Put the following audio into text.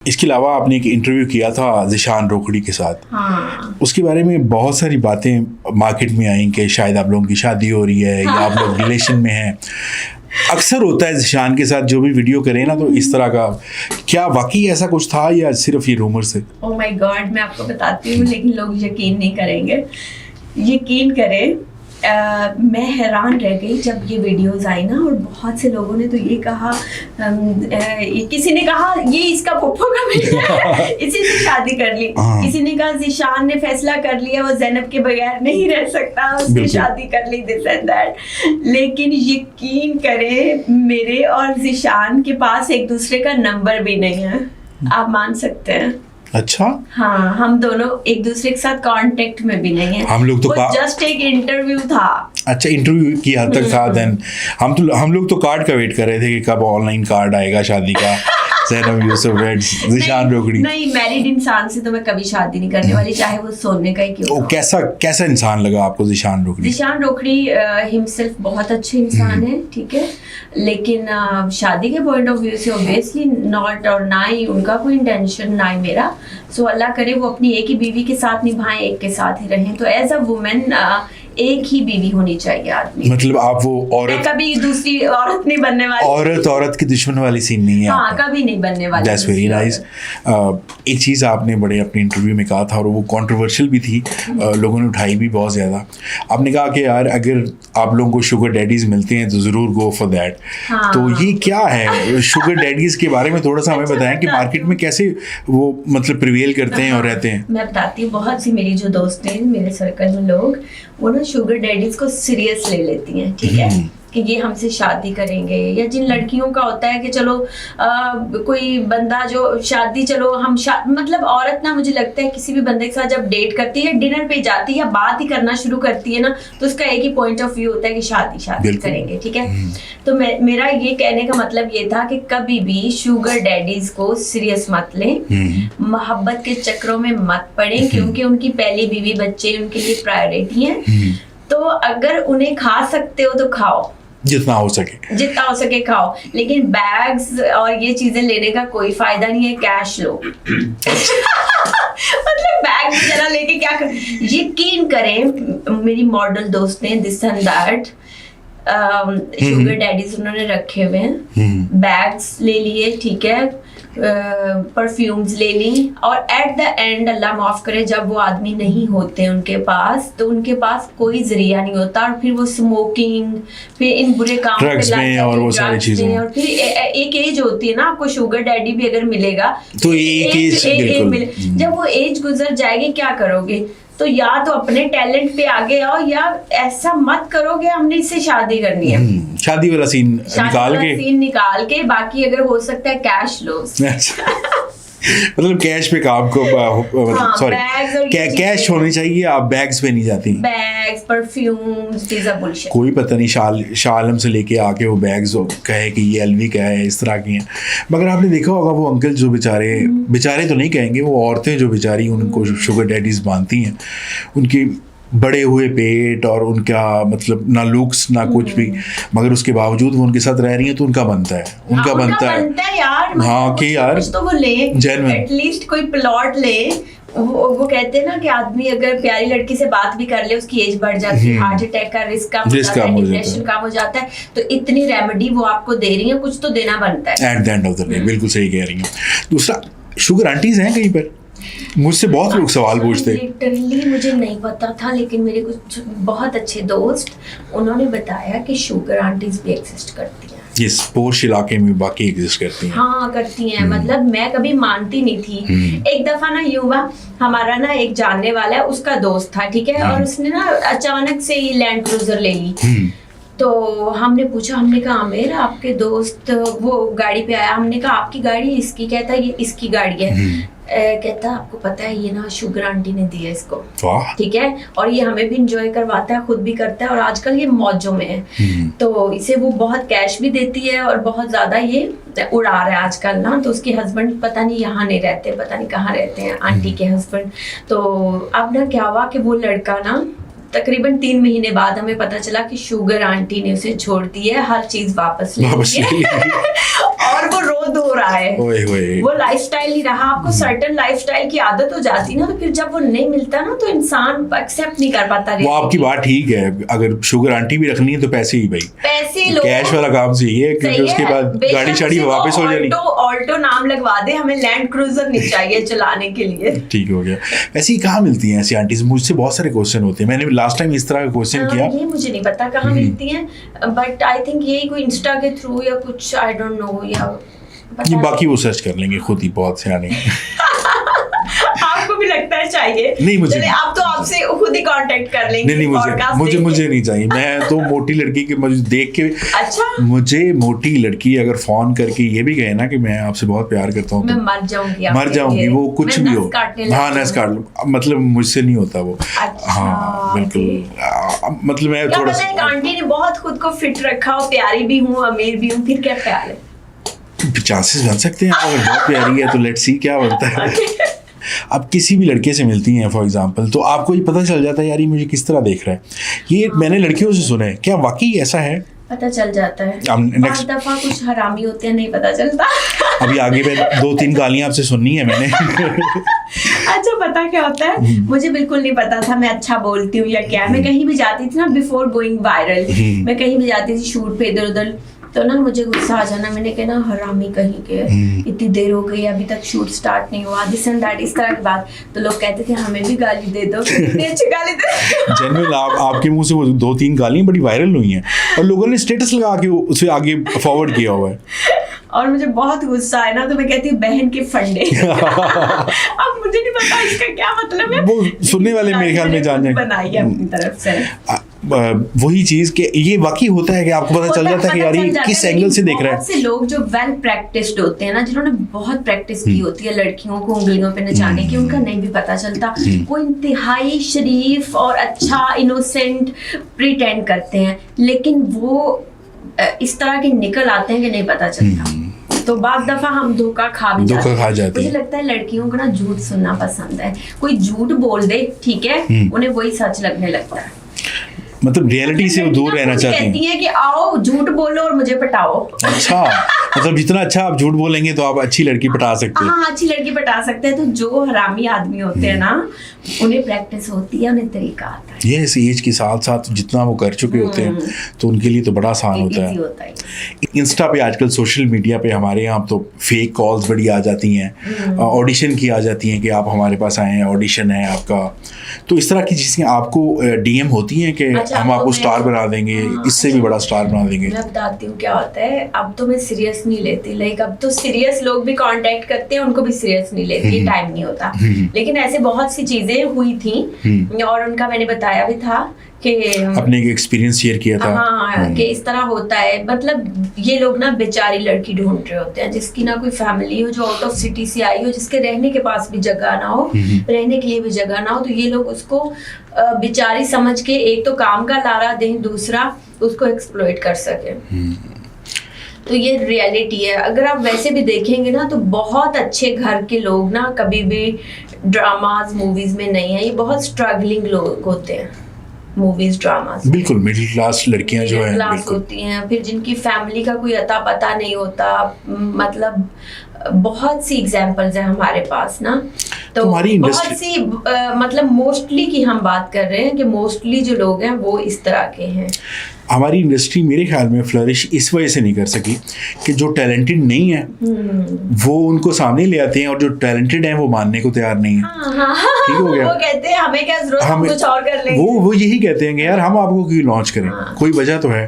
इसके अलावा आपने एक इंटरव्यू किया था ज़ीशान रोकड़ी के साथ। हाँ। उसके बारे में बहुत सारी बातें मार्केट में आई कि शायद आप लोगों की शादी हो रही है या आप लोग रिलेशन में हैं। अक्सर होता है ज़ीशान के साथ जो भी वीडियो करें ना, तो इस तरह का, क्या वाकई ऐसा कुछ था या सिर्फ ये रूमर्स है? ओह माय गॉड, मैं आपको बताती हूँ लेकिन लोग यकीन नहीं करेंगे। यकीन करें, मैं हैरान रह गई जब ये वीडियोस आई ना, और बहुत से लोगों ने तो ये कहा, किसी ने कहा ये इसका पुप्पो का बेटा है, इसी से शादी कर ली। किसी ने कहा ज़ीशान ने फैसला कर लिया वो ज़ैनब के बगैर नहीं रह सकता, उससे शादी कर ली, दिस एंड दैट। लेकिन यकीन करें, मेरे और ज़ीशान के पास एक दूसरे का नंबर भी नहीं है, आप मान सकते हैं। अच्छा, हाँ, हम दोनों एक दूसरे के साथ कांटेक्ट में भी नहीं है। हम लोग तो जस्ट एक इंटरव्यू था। अच्छा, इंटरव्यू की हद तक था। देन हम लोग तो कार्ड का वेट कर रहे थे कि कब ऑनलाइन कार्ड आएगा शादी का। ज़ैनब यूसुफ वेड्स ज़ीशान रोकड़ी। नहीं, मैरिड इंसान से तो मैं कभी शादी नहीं करने वाली, चाहे वो सोने का ही क्यों हो। कैसा इंसान लगा आपको ज़ीशान रोकड़ी? ज़ीशान रोकड़ी हिमसेल्फ बहुत अच्छे इंसान है, ठीक है, लेकिन शादी के पॉइंट ऑफ व्यू से ऑब्वियसली नॉट, और ना ही उनका कोई इंटेंशन, ना ही मेरा। सो अल्लाह करे वो अपनी एक ही बीवी के साथ निभाएं, एक के साथ ही रहें। तो एज अ वुमेन एक ही बीवी होनी चाहिए आदमी। मतलब आप वो औरत, कभी दूसरी औरत नहीं बनने वाली, औरत की दुश्मन वाली सीन नहीं है। हाँ, कभी नहीं बनने वाली। That's very nice. एक चीज़ आपने बड़े अपने इंटरव्यू में कहा था और वो कंट्रोवर्शियल भी थी, लोगों ने उठाई भी बहुत ज़्यादा। आपने कहा कि यार अगर आप लोगों को शुगर डैडीज मिलते हैं तो ज़रूर गो फॉर दैट। तो ये क्या है शुगर डैडीज के बारे में थोड़ा सा हमें बताएं कि मार्केट में कैसे वो मतलब प्रिवेल करते हैं और रहते हैं। मैं बताती हूँ, बहुत सी मेरी जो दोस्त हैं, मेरे सर्कल में लोग, वो ना शुगर डैडीज को सीरियस ले लेती हैं, ठीक है, कि ये हमसे शादी करेंगे। या जिन लड़कियों का होता है कि चलो कोई बंदा जो शादी, चलो हम मतलब औरत ना, मुझे लगता है किसी भी बंदे के साथ जब डेट करती है, डिनर पे जाती है या बात ही करना शुरू करती है ना, तो उसका एक ही पॉइंट ऑफ व्यू होता है कि शादी करेंगे, ठीक है। तो मेरा ये कहने का मतलब ये था कि कभी भी शुगर डैडीज को सीरियस मत लें, मोहब्बत के चक्रों में मत पड़े, क्योंकि उनकी पहली बीवी बच्चे उनके लिए प्रायोरिटी है। तो अगर उन्हें खा सकते हो तो खाओ, जितना हो सके खाओ, लेकिन बैग्स और ये चीजें लेने का कोई फायदा नहीं है, कैश लो। मतलब बैग जरा लेके क्या कर, यकीन करें मेरी मॉडल दोस्त ने this and that sugar daddies उन्होंने रखे हुए हैं, बैग्स ले लिए, ठीक है, परफ्यूम्स ले ली, और एट द एंड अल्लाह माफ करे जब वो आदमी नहीं होते उनके पास, तो उनके पास कोई जरिया नहीं होता, और फिर वो स्मोकिंग, फिर इन बुरे कामों पे लग जाते, और वो सारी चीजें, और फिर एक एज होती है ना, आपको शुगर डैडी भी अगर मिलेगा तो एक एज, जब वो एज गुजर जाएगी क्या करोगे? तो या तो अपने टैलेंट पे आगे आओ, या ऐसा मत करो कि हमने इससे शादी करनी है, शादी वाला सीन निकाल के बाकी अगर हो सकता है कैश लो। मतलब कैश पे काम को, सॉरी, कैश होनी चाहिए, आप बैग्स पे नहीं जाती। Bags, perfumes, this are bullshit. कोई पता नहीं शालम से लेके आके वो बैग्स कहे कि ये एलवी का है, इस तरह की हैं। मगर आपने देखा होगा वो अंकल जो बेचारे तो नहीं कहेंगे, वो औरतें जो बेचारी उनको शुगर डैडीज मानती हैं, उनकी बड़े हुए पेट और उनका मतलब ना लुक्स ना कुछ भी, मगर उसके बावजूद वो उनके साथ रह रही हैं, तो उनका बनता है यार। हाँ कि यार तो वो ले, एटलीस्ट कोई प्लॉट ले। वो कहते हैं ना कि आदमी अगर प्यारी लड़की से बात भी कर ले, उसकी एज बढ़ जाती है, हार्ट अटैक का रिस्क कम हो जाता है, डिप्रेशन कम हो जाता है, तो इतनी रेमेडी वो आपको दे रही है, कुछ तो देना बनता है at the end of the day. बिल्कुल सही कह रही हैं। दूसरा, शुगर आंटीज हैं कहीं पर? मुझसे बहुत लोग सवाल पूछते। लिटरली मुझे नहीं पता था, लेकिन मेरे कुछ बहुत अच्छे दोस्त, उन्होंने बताया कि शुगर आंटीज भी एग्जिस्ट करती हैं। यस, पोर्श इलाके में बाकी एग्जिस्ट करती हैं। हाँ, करती हैं। मतलब मैं कभी मानती नहीं थी। एक दफा ना युवा हमारा ना एक जानने वाला है, उसका दोस्त था, ठीक है, और उसने ना अचानक से ये लैंड क्रूजर ले ली। तो हमने पूछा, हमने कहा आमिर आपके दोस्त वो गाड़ी पे आया, हमने कहा आपकी गाड़ी? इसकी। कहता ये इसकी गाड़ी है। कहता आपको पता है ये ना शुगर आंटी ने दिया इसको, ठीक है, और ये हमें भी इंजॉय करवाता है, खुद भी करता है, और आजकल ये मौजों में है, तो इसे वो बहुत कैश भी देती है और बहुत ज्यादा ये उड़ा रहा है आजकल ना। तो उसके हस्बैंड पता नहीं यहाँ नहीं रहते, पता नहीं कहाँ रहते हैं आंटी के हस्बैंड। तो अब ना क्या हुआ कि वो लड़का ना तकरीबन 3 महीने बाद हमें पता चला कि शुगर आंटी ने उसे छोड़ दी है, हर चीज वापस ले ली है और वो रो धो रहा है। वो लाइफस्टाइल नहीं रहा। आपको सर्टेन लाइफस्टाइल की आदत हो जाती ना, तो फिर जब वो नहीं मिलता ना तो इंसान एक्सेप्ट नहीं कर पाता। वो आपकी बात ठीक है, अगर शुगर आंटी भी रखनी है तो पैसे ही भाई, पैसे लो, कैश वाला काम चाहिए, क्योंकि उसके बाद गाड़ी शाड़ी वापस हो जाएगी। ऑल्टो नाम लगवा दे, हमें लैंड क्रूजर नहीं चाहिए चलाने के लिए। ठीक हो गया। ऐसी कहाँ मिलती हैं ऐसी आंटीज? मुझसे बहुत सारे क्वेश्चन होते हैं, मैंने लास्ट टाइम इस तरह का क्वेश्चन किया। ये मुझे नहीं पता कहाँ मिलती हैं, बट आई थिंक ये कोई इंस्टा के थ्रू या कुछ, आई डोंट नो, या ये बाकी वो सर्च कर लेंगे खुद ही, बहुत सियाने। आपको भी लगता है चाहिए? नहीं मुझे, आप तो आपसे खुद ही कांटेक्ट कर लेंगे। नहीं मुझे नहीं चाहिए। मैं तो मोटी लड़की की मुझे देख के, अच्छा, मुझे मोटी लड़की अगर फोन करके ये भी कहे ना कि मैं आपसे बहुत प्यार करता हूँ, मैं मर जाऊंगी, वो कुछ भी हो, हाँ नस काट लो, मतलब मुझसे नहीं होता वो। हाँ बिल्कुल, मतलब मैं थोड़ा सा, आंटी ने बहुत खुद को फिट रखा हो, प्यारी भी हूँ, अमीर भी हूँ, फिर क्या प्यार है? चांसेस बन सकते हैं, अगर बहुत प्यारी है तो लेट्स सी क्या बनता है। अब किसी भी लड़के से मिलती हैं फॉर एग्जांपल, तो आपको ये पता चल जाता है यार ये मुझे किस तरह देख रहा है। ये मैंने लड़कियों से सुना है, क्या वाकई ऐसा है? पता चल जाता है। नेक्स्ट दफा कुछ हरामी होते हैं, नहीं पता चलता। अभी आगे में 2-3 गालियां आपसे सुननी है मैंने। अच्छा, पता क्या होता है, मुझे बिल्कुल नहीं पता था मैं अच्छा बोलती हूँ या क्या। मैं कहीं भी जाती थी ना, बिफोर गोइंग वायरल, मैं कहीं भी जाती थी शूट पे इधर उधर, तो ना मुझे गुस्सा आ जाना। मैंने कहा ना, हरामी कहीं के, इतनी देर हो गई अभी तक शूट स्टार्ट नहीं हुआ, दिस एंड दैट, इस तरह की बात। तो लोग कहते थे हमें भी गाली दे दो, इतनी अच्छी गाली दे। जनरल आपके मुंह से वो 2-3 गालियां बड़ी वायरल हुई हैं और लोगों ने स्टेटस लगा के उसे आगे फॉरवर्ड किया हुआ है। और मुझे बहुत गुस्सा है ना, तो मैं कहती हूँ बहन के फंडे। अब मुझे नहीं पता इसका क्या मतलब है, वो सुनने वाले मेरे ख्याल में जान जाए, बनाई है अपनी तरफ से। वही चीज कि ये वाकई होता है कि आपको पता चल जाता है कि यार ये किस एंगल से देख रहा है। बहुत से लोग जो वेल प्रैक्टिस्ड होते हैं ना, जिन्होंने बहुत प्रैक्टिस की होती है लड़कियों को उंगलियों पे नचाने की, उनका नहीं भी पता चलता। वो इंतहाई शरीफ और अच्छा इनोसेंट प्रिटेंड करते हैं, लेकिन वो इस तरह के निकल आते हैं कि नहीं पता चलता। तो बाद दफा हम धोखा खा जाते हैं। मुझे लगता है लड़कियों को ना झूठ सुनना पसंद है। कोई झूठ बोल दे, ठीक है, उन्हें वही सच लगने लगता है। मतलब रियलिटी से वो दूर रहना चाहती हैं। कहती है कि आओ झूठ बोलो और मुझे पटाओ। अच्छा, मतलब जितना अच्छा आप झूठ बोलेंगे तो आप अच्छी लड़की पटा सकते हैं। हाँ, अच्छी लड़की पटा सकते हैं। तो जो हरामी आदमी होते हैं ना, उन्हें प्रैक्टिस होती है, उन्हें तरीका आता है। ये इस एज के साथ साथ जितना वो कर चुके होते हैं तो उनके लिए तो बड़ा आसान होता है। इंस्टा पे आजकल सोशल मीडिया पे हमारे यहाँ तो फेक कॉल्स बड़ी आ जाती हैं, ऑडिशन की आ जाती हैं कि आप हमारे पास आए हैं, ऑडिशन है आपका। तो इस तरह की चीज़ें आपको डीएम होती हैं कि हम आपको स्टार बना देंगे, इससे भी बड़ा स्टार बना देंगे? मैं बताती हूँ क्या होता है। अब तो मैं सीरियस नहीं लेती, लाइक अब तो सीरियस लोग भी कांटेक्ट करते हैं, उनको भी सीरियस नहीं लेती, टाइम नहीं होता। लेकिन ऐसे बहुत सी चीजें हुई थी और उनका मैंने बताया भी था कि अपने एक एक्सपीरियंस शेयर किया था। हाँ, कि इस तरह होता है। मतलब ये लोग ना बेचारी लड़की ढूंढ रहे होते हैं जिसकी ना कोई फैमिली हो, जो आउट ऑफ सिटी से आई हो, जिसके रहने के पास भी जगह ना हो, रहने के लिए भी जगह ना हो। तो ये लोग उसको बेचारी समझ के एक तो काम का लारा दें, दूसरा उसको एक्सप्लॉइट कर सके। तो ये रियलिटी है। अगर आप वैसे भी देखेंगे ना, तो बहुत अच्छे घर के लोग ना कभी भी ड्रामाज मूवीज में नहीं है। ये बहुत स्ट्रगलिंग लोग होते हैं मूवीज ड्रामास। बिल्कुल मिडिल क्लास लड़कियां जो है क्लास होती हैं, फिर जिनकी फैमिली का कोई अता पता नहीं होता। मतलब बहुत सी एग्जांपल्स हैं हमारे पास ना। तो बहुत सी मतलब मोस्टली की हम बात कर रहे हैं कि मोस्टली जो लोग हैं वो इस तरह के हैं। हमारी इंडस्ट्री मेरे ख्याल में फ्लरिश इस वजह से नहीं कर सकी कि जो टैलेंटेड नहीं है वो उनको सामने ले आते हैं और जो टैलेंटेड हैं वो मानने को तैयार नहीं है। ठीक हो गया। वो कहते हैं हमें क्या जरूरत, हम कुछ और कर लेंगे। वो यही कहते हैं कि यार हम आपको क्यों लॉन्च करें, कोई वजह तो है।